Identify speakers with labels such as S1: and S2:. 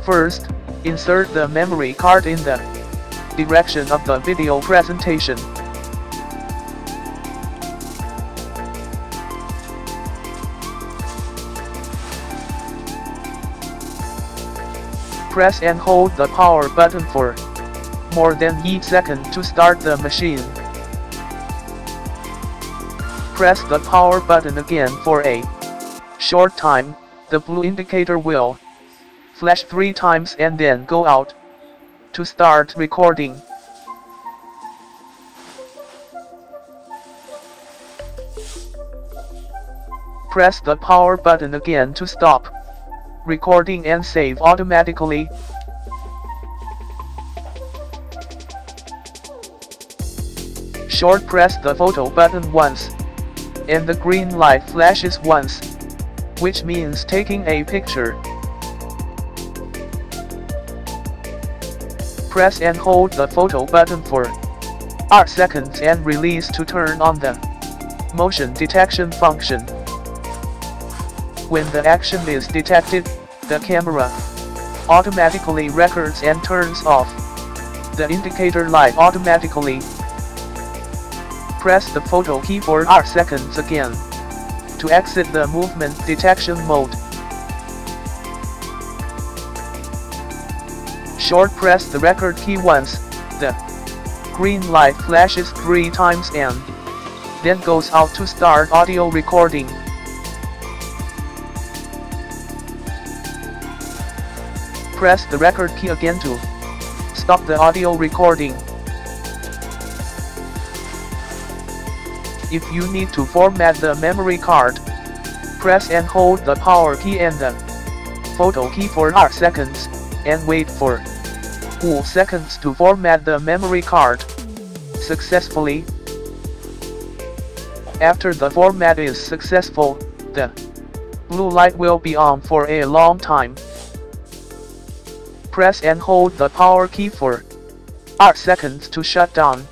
S1: First, insert the memory card in the direction of the video presentation. Press and hold the power button for more than a second to start the machine. Press the power button again for a short time. The blue indicator will flash 3 times and then go out. To start recording, press the power button again to stop recording and save automatically. Short press the photo button once, and the green light flashes once, which means taking a picture. Press and hold the photo button for 2 seconds and release to turn on the motion detection function. When the action is detected, the camera automatically records and turns off the indicator light automatically. Press the photo key for 2 seconds again to exit the movement detection mode. Short press the record key once, the green light flashes 3 times and then goes out to start audio recording. Press the record key again to stop the audio recording. If you need to format the memory card, press and hold the power key and the photo key for 2 seconds, and wait for 2 seconds to format the memory card successfully. After the format is successful, the blue light will be on for a long time. Press and hold the power key for 2 seconds to shut down.